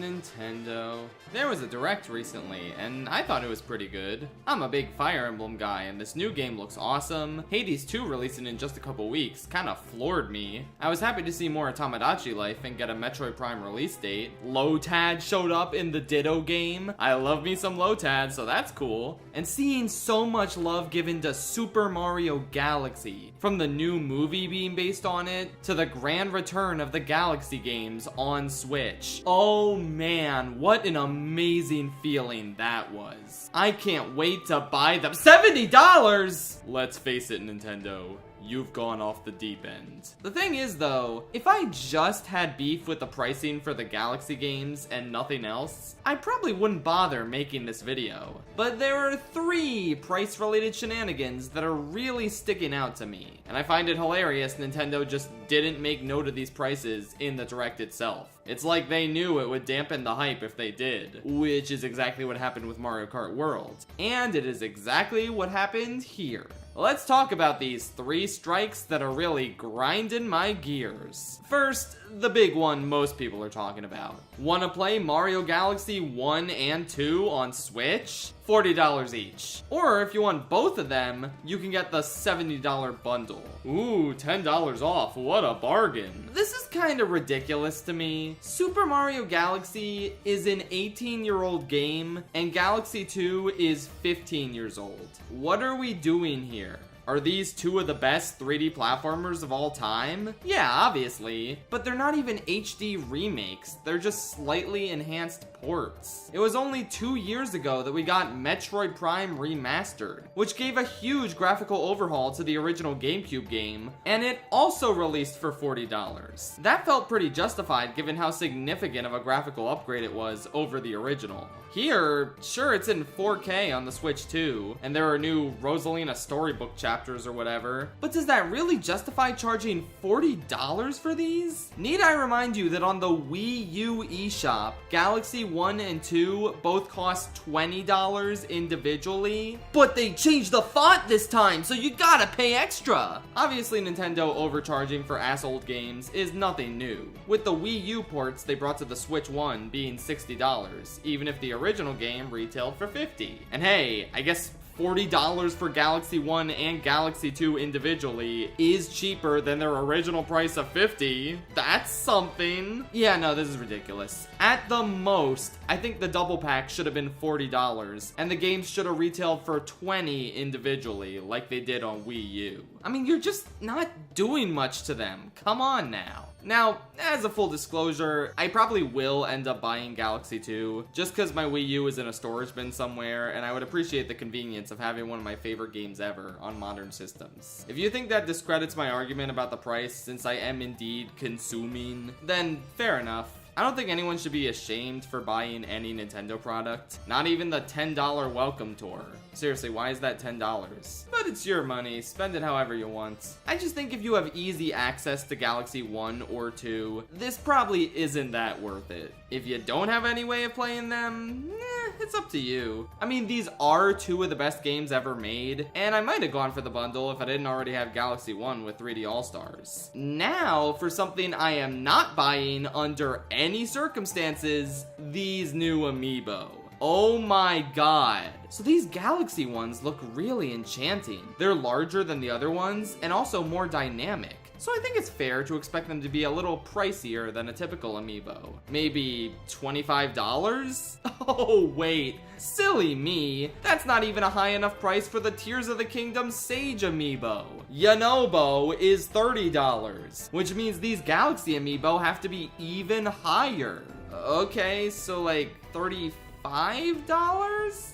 Nintendo. There was a Direct recently, and I thought it was pretty good. I'm a big Fire Emblem guy, and this new game looks awesome. Hades 2 releasing in just a couple weeks kinda floored me. I was happy to see more Tomodachi Life and get a Metroid Prime release date. Lotad showed up in the Ditto game. I love me some Lotad, so that's cool. And seeing so much love given to Super Mario Galaxy, from the new movie being based on it, to the grand return of the Galaxy games on Switch. Oh man, what an amazing feeling that was. I can't wait to buy them. $70! Let's face it, Nintendo. You've gone off the deep end. The thing is though, if I just had beef with the pricing for the Galaxy games and nothing else, I probably wouldn't bother making this video. But there are 3 price-related shenanigans that are really sticking out to me. And I find it hilarious Nintendo just didn't make note of these prices in the Direct itself. It's like they knew it would dampen the hype if they did, which is exactly what happened with Mario Kart World. And it is exactly what happened here. Let's talk about these 3 strikes that are really grinding my gears. First, the big one most people are talking about. Wanna play Mario Galaxy 1 and 2 on Switch? $40 each. Or if you want both of them, you can get the $70 bundle. Ooh, $10 off, what a bargain. This is kinda ridiculous to me. Super Mario Galaxy is an 18-year-old game, and Galaxy 2 is 15 years old. What are we doing here? Are these 2 of the best 3D platformers of all time? Yeah, obviously, but they're not even HD remakes, they're just slightly enhanced ports. It was only 2 years ago that we got Metroid Prime Remastered, which gave a huge graphical overhaul to the original GameCube game, and it also released for $40. That felt pretty justified given how significant of a graphical upgrade it was over the original. Here, sure, it's in 4K on the Switch too, and there are new Rosalina storybook chapters or whatever, but does that really justify charging $40 for these? Need I remind you that on the Wii U eShop, Galaxy 1 and 2 both cost $20 individually, but they changed the font this time, so you gotta pay extra! Obviously, Nintendo overcharging for ass-old games is nothing new, with the Wii U ports they brought to the Switch 1 being $60, even if the original game retailed for $50. And hey, I guess $40 for Galaxy 1 and Galaxy 2 individually is cheaper than their original price of $50. That's something. Yeah, no, this is ridiculous. At the most, I think the double pack should have been $40, and the games should have retailed for $20 individually, like they did on Wii U. I mean, you're just not doing much to them. Come on now. Now, as a full disclosure, I probably will end up buying Galaxy 2, just because my Wii U is in a storage bin somewhere, and I would appreciate the convenience of having one of my favorite games ever on modern systems. If you think that discredits my argument about the price, since I am indeed consuming, then fair enough. I don't think anyone should be ashamed for buying any Nintendo product, not even the $10 welcome tour. Seriously, why is that $10? But it's your money, spend it however you want. I just think if you have easy access to Galaxy 1 or 2, this probably isn't that worth it. If you don't have any way of playing them, it's up to you. I mean, these are 2 of the best games ever made, and I might have gone for the bundle if I didn't already have Galaxy 1 with 3D All-Stars. Now, for something I am not buying under any circumstances, these new amiibo. Oh my god. So these Galaxy ones look really enchanting. They're larger than the other ones, and also more dynamic. So I think it's fair to expect them to be a little pricier than a typical amiibo. Maybe $25? Oh wait, silly me. That's not even a high enough price for the Tears of the Kingdom Sage amiibo. Yunobo is $30, which means these Galaxy amiibo have to be even higher. Okay, so like $35?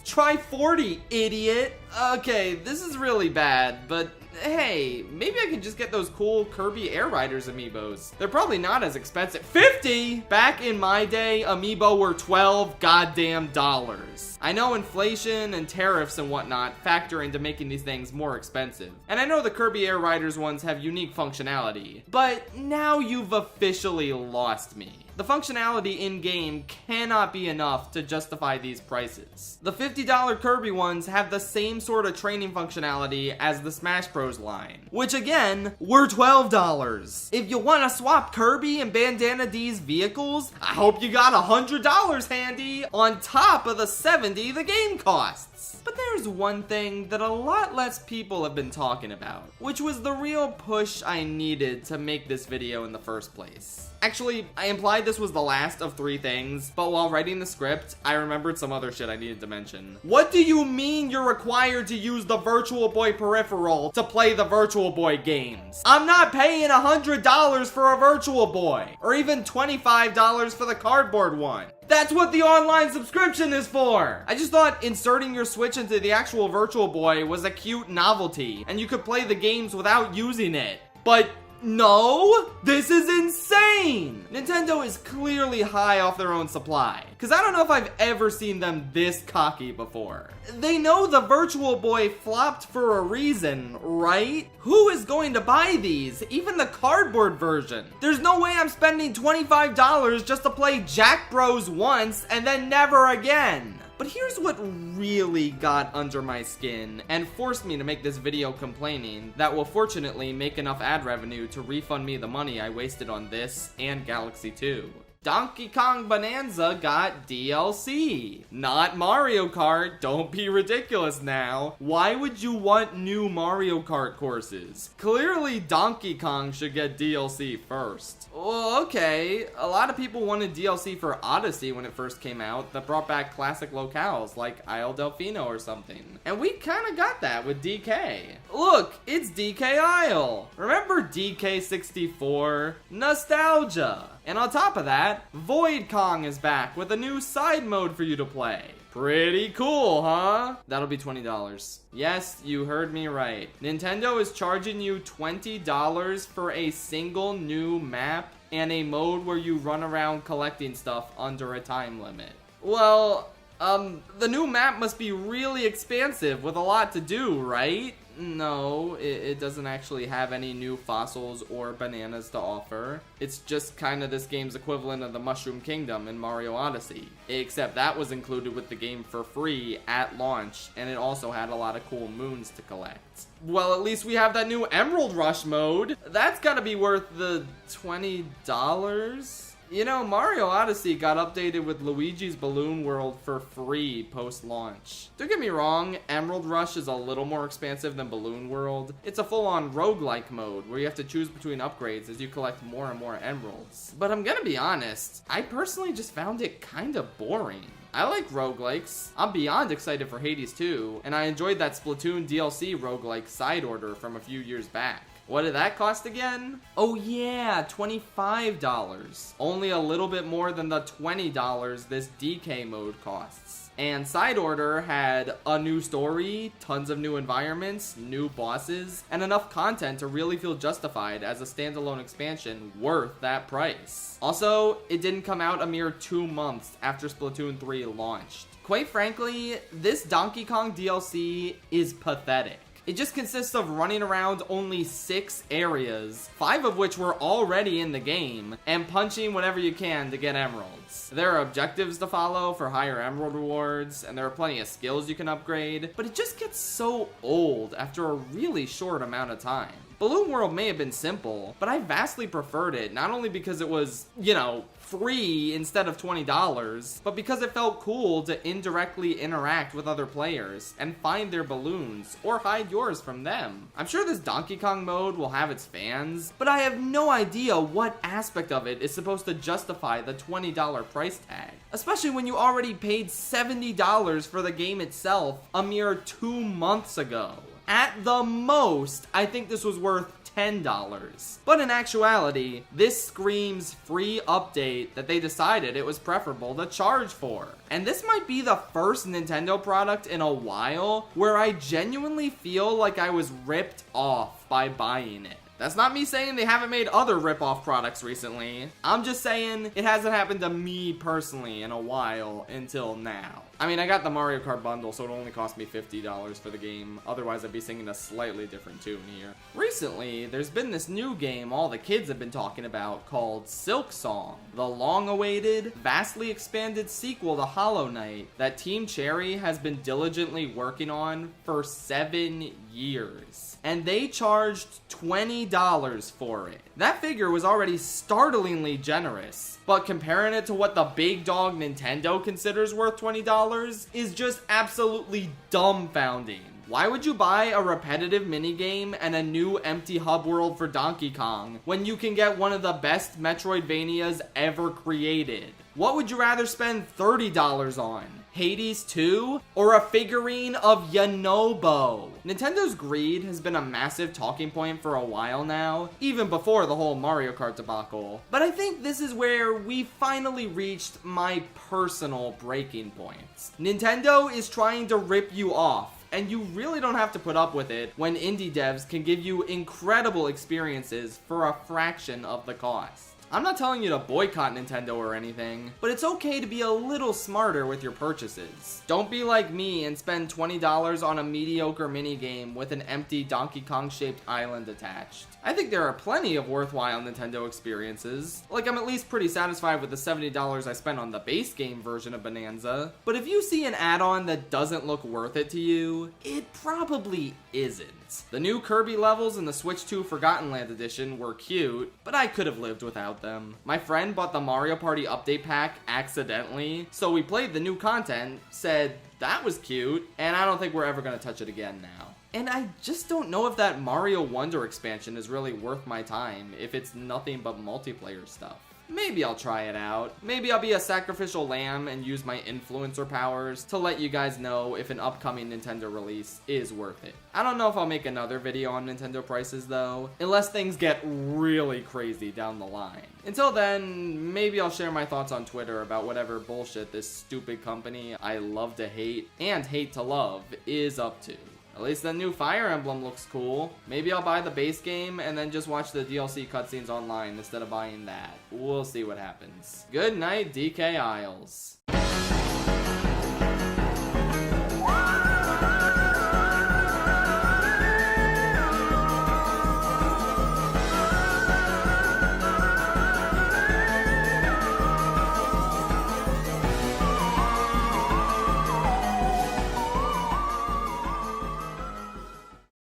Try 40, idiot. Okay, this is really bad, but hey, maybe I can just get those cool Kirby Air Riders amiibos. They're probably not as expensive. 50! Back in my day, amiibo were $12 goddamn dollars. I know inflation and tariffs and whatnot factor into making these things more expensive. And I know the Kirby Air Riders ones have unique functionality, but now you've officially lost me. The functionality in-game cannot be enough to justify these prices. The $50 Kirby ones have the same sort of training functionality as the Smash Bros line, which again, were $12. If you want to swap Kirby and Bandana D's vehicles, I hope you got $100 handy on top of the $70 the game costs. But there's one thing that a lot less people have been talking about, which was the real push I needed to make this video in the first place. Actually, I implied this was the last of 3 things, but while writing the script, I remembered some other shit I needed to mention. What do you mean you're required to use the Virtual Boy peripheral to play the Virtual Boy games? I'm not paying $100 for a Virtual Boy, or even $25 for the cardboard one. That's what the online subscription is for! I just thought inserting your Switch into the actual Virtual Boy was a cute novelty, and you could play the games without using it. But no, this is insane! Nintendo is clearly high off their own supply, because I don't know if I've ever seen them this cocky before. They know the Virtual Boy flopped for a reason, right? Who is going to buy these? Even the cardboard version. There's no way I'm spending $25 just to play Jack Bros once and then never again. But here's what really got under my skin and forced me to make this video complaining that will fortunately make enough ad revenue to refund me the money I wasted on this and Galaxy 2. Donkey Kong Bonanza got DLC. Not Mario Kart, don't be ridiculous now. Why would you want new Mario Kart courses? Clearly Donkey Kong should get DLC first. Well, okay, a lot of people wanted DLC for Odyssey when it first came out that brought back classic locales like Isle Delfino or something. And we kinda got that with DK. Look, it's DK Isle. Remember DK64? Nostalgia. And on top of that, Void Kong is back with a new side mode for you to play. Pretty cool, huh? That'll be $20. Yes, you heard me right. Nintendo is charging you $20 for a single new map and a mode where you run around collecting stuff under a time limit. Well, the new map must be really expansive with a lot to do, right? No, it doesn't actually have any new fossils or bananas to offer. It's just kind of this game's equivalent of the Mushroom Kingdom in Mario Odyssey. Except that was included with the game for free at launch, and it also had a lot of cool moons to collect. Well, at least we have that new Emerald Rush mode. That's gotta be worth the $20? You know, Mario Odyssey got updated with Luigi's Balloon World for free post-launch. Don't get me wrong, Emerald Rush is a little more expansive than Balloon World. It's a full-on roguelike mode where you have to choose between upgrades as you collect more and more emeralds. But I'm gonna be honest, I personally just found it kinda boring. I like roguelikes. I'm beyond excited for Hades 2, and I enjoyed that Splatoon DLC roguelike Side Order from a few years back. What did that cost again? Oh yeah, $25. Only a little bit more than the $20 this DK mode costs. And Side Order had a new story, tons of new environments, new bosses, and enough content to really feel justified as a standalone expansion worth that price. Also, it didn't come out a mere 2 months after Splatoon 3 launched. Quite frankly, this Donkey Kong DLC is pathetic. It just consists of running around only 6 areas, 5 of which were already in the game, and punching whatever you can to get emeralds. There are objectives to follow for higher emerald rewards, and there are plenty of skills you can upgrade, but it just gets so old after a really short amount of time. Balloon World may have been simple, but I vastly preferred it, not only because it was, you know, free instead of $20, but because it felt cool to indirectly interact with other players and find their balloons or hide yours from them. I'm sure this Donkey Kong mode will have its fans, but I have no idea what aspect of it is supposed to justify the $20 price tag, especially when you already paid $70 for the game itself a mere 2 months ago. At the most, I think this was worth $10. But in actuality, this screams free update that they decided it was preferable to charge for. And this might be the first Nintendo product in a while where I genuinely feel like I was ripped off by buying it. That's not me saying they haven't made other rip-off products recently. I'm just saying it hasn't happened to me personally in a while until now. I mean, I got the Mario Kart bundle, so it only cost me $50 for the game. Otherwise, I'd be singing a slightly different tune here. Recently, there's been this new game all the kids have been talking about called Silk Song, the long-awaited, vastly expanded sequel to Hollow Knight that Team Cherry has been diligently working on for 7 years. And they charged $20 for it. That figure was already startlingly generous, but comparing it to what the big dog Nintendo considers worth $20 is just absolutely dumbfounding. Why would you buy a repetitive minigame and a new empty hub world for Donkey Kong when you can get one of the best Metroidvanias ever created? What would you rather spend $30 on? Hades 2? Or a figurine of Yanobo? Nintendo's greed has been a massive talking point for a while now, even before the whole Mario Kart debacle. But I think this is where we finally reached my personal breaking point. Nintendo is trying to rip you off, and you really don't have to put up with it when indie devs can give you incredible experiences for a fraction of the cost. I'm not telling you to boycott Nintendo or anything, but it's okay to be a little smarter with your purchases. Don't be like me and spend $20 on a mediocre minigame with an empty Donkey Kong-shaped island attached. I think there are plenty of worthwhile Nintendo experiences. Like, I'm at least pretty satisfied with the $70 I spent on the base game version of Bonanza. But if you see an add-on that doesn't look worth it to you, it probably isn't. The new Kirby levels in the Switch 2 Forgotten Land edition were cute, but I could have lived without them. My friend bought the Mario Party update pack accidentally, so we played the new content, said that was cute, and I don't think we're ever gonna touch it again now. And I just don't know if that Mario Wonder expansion is really worth my time if it's nothing but multiplayer stuff. Maybe I'll try it out. Maybe I'll be a sacrificial lamb and use my influencer powers to let you guys know if an upcoming Nintendo release is worth it. I don't know if I'll make another video on Nintendo prices though, unless things get really crazy down the line. Until then, maybe I'll share my thoughts on Twitter about whatever bullshit this stupid company I love to hate and hate to love is up to. At least the new Fire Emblem looks cool. Maybe I'll buy the base game and then just watch the DLC cutscenes online instead of buying that. We'll see what happens. Good night, DK Isles.